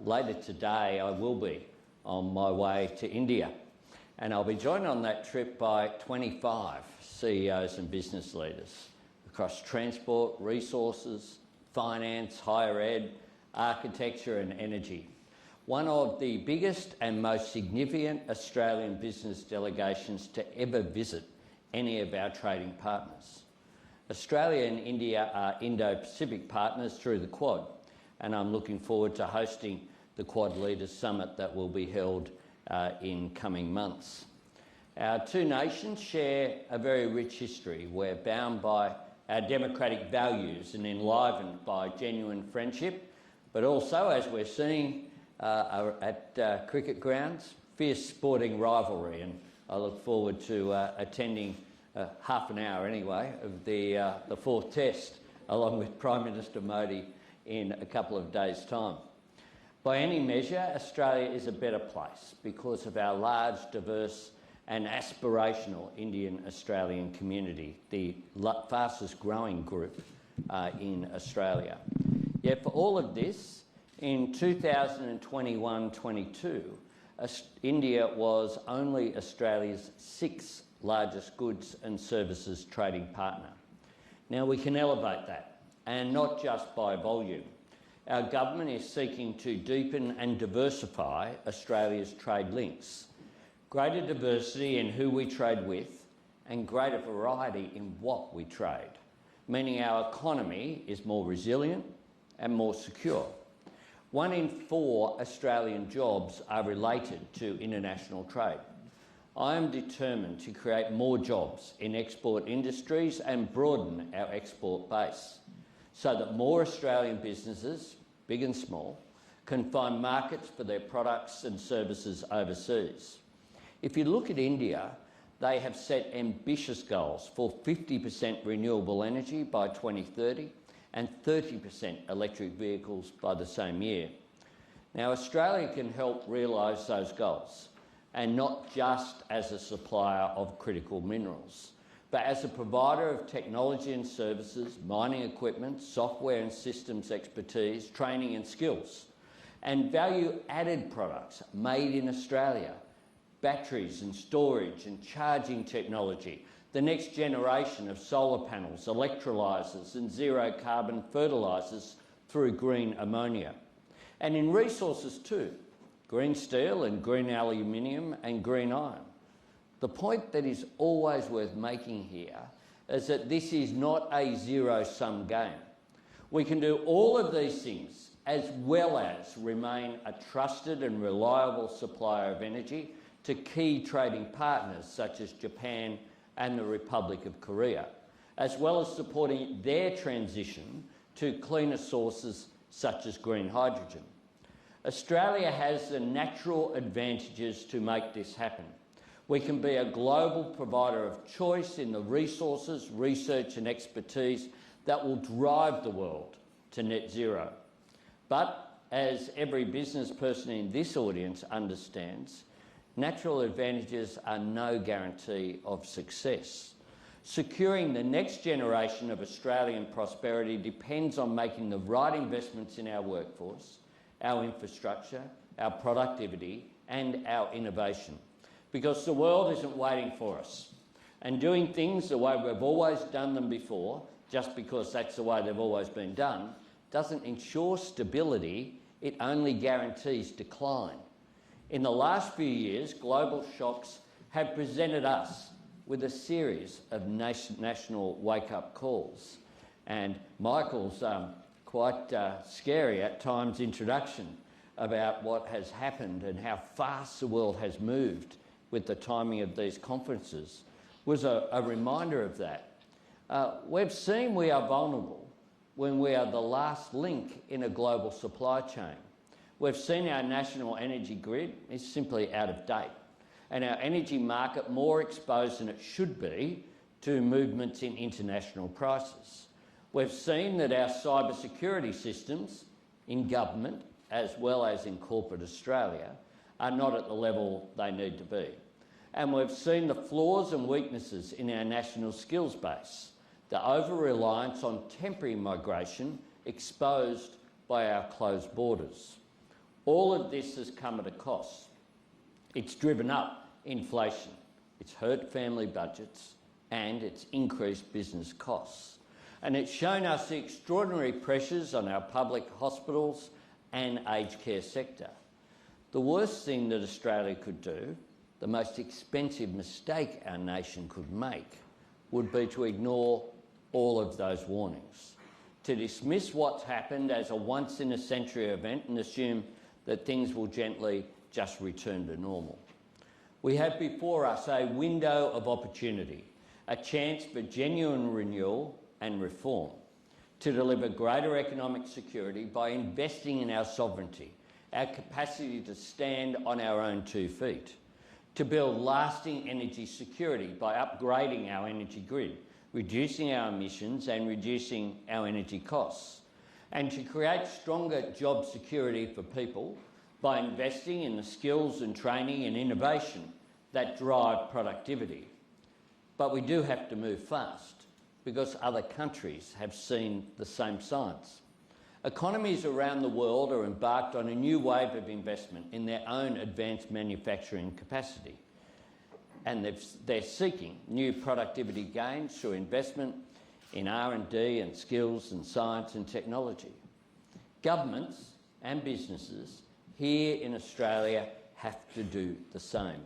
Later today, I will be on my way to India, and I'll be joined on that trip by 25 CEOs and business leaders across transport, resources, finance, higher ed, architecture and energy. One of the biggest and most significant Australian business delegations to ever visit any of our trading partners. Australia and India are Indo-Pacific partners through the Quad, and I'm looking forward to hosting the Quad Leaders Summit that will be held in coming months. Our two nations share a very rich history. We're bound by our democratic values and enlivened by genuine friendship, but also, as we're seeing at cricket grounds, fierce sporting rivalry, and I look forward to attending half an hour anyway of the fourth test along with Prime Minister Modi in a couple of days' time. By any measure, Australia is a better place because of our large, diverse and aspirational Indian-Australian community, the fastest growing group in Australia. Yet for all of this, in 2021-22, India was only Australia's sixth largest goods and services trading partner. Now we can elevate that, and not just by volume. Our government is seeking to deepen and diversify Australia's trade links, greater diversity in who we trade with, and greater variety in what we trade, meaning our economy is more resilient and more secure. 1 in 4 Australian jobs are related to international trade. I am determined to create more jobs in export industries and broaden our export base so that more Australian businesses, big and small, can find markets for their products and services overseas. If you look at India, they have set ambitious goals for 50% renewable energy by 2030 and 30% electric vehicles by the same year. Now, Australia can help realise those goals, and not just as a supplier of critical minerals, but as a provider of technology and services, mining equipment, software and systems expertise, training and skills, and value-added products made in Australia, batteries and storage and charging technology, the next generation of solar panels, electrolysers and zero-carbon fertilisers through green ammonia. And in resources too, green steel and green aluminium and green iron. The point that is always worth making here is that this is not a zero-sum game. We can do all of these things as well as remain a trusted and reliable supplier of energy to key trading partners such as Japan and the Republic of Korea, as well as supporting their transition to cleaner sources such as green hydrogen. Australia has the natural advantages to make this happen. We can be a global provider of choice in the resources, research and expertise that will drive the world to net zero. But as every business person in this audience understands, natural advantages are no guarantee of success. Securing the next generation of Australian prosperity depends on making the right investments in our workforce, our infrastructure, our productivity and our innovation. Because the world isn't waiting for us. And doing things the way we've always done them before, just because that's the way they've always been done, doesn't ensure stability, it only guarantees decline. In the last few years, global shocks have presented us with a series of national wake-up calls. And Michael's quite scary at times introduction about what has happened and how fast the world has moved with the timing of these conferences was a reminder of that. We've seen we are vulnerable when we are the last link in a global supply chain. We've seen our national energy grid is simply out of date and our energy market more exposed than it should be to movements in international prices. We've seen that our cybersecurity systems in government, as well as in corporate Australia, are not at the level they need to be. And we've seen the flaws and weaknesses in our national skills base, the over-reliance on temporary migration exposed by our closed borders. All of this has come at a cost. It's driven up inflation, it's hurt family budgets, and it's increased business costs. And it's shown us the extraordinary pressures on our public hospitals and aged care sector. The worst thing that Australia could do, the most expensive mistake our nation could make, would be to ignore all of those warnings, to dismiss what's happened as a once-in-a-century event and assume that things will gently just return to normal. We have before us a window of opportunity, a chance for genuine renewal and reform, to deliver greater economic security by investing in our sovereignty, our capacity to stand on our own 2 feet, to build lasting energy security by upgrading our energy grid, reducing our emissions and reducing our energy costs, and to create stronger job security for people by investing in the skills and training and innovation that drive productivity. But we do have to move fast because other countries have seen the same signs. Economies around the world are embarked on a new wave of investment in their own advanced manufacturing capacity, and they're seeking new productivity gains through investment in R&D and skills and science and technology. Governments and businesses here in Australia have to do the same.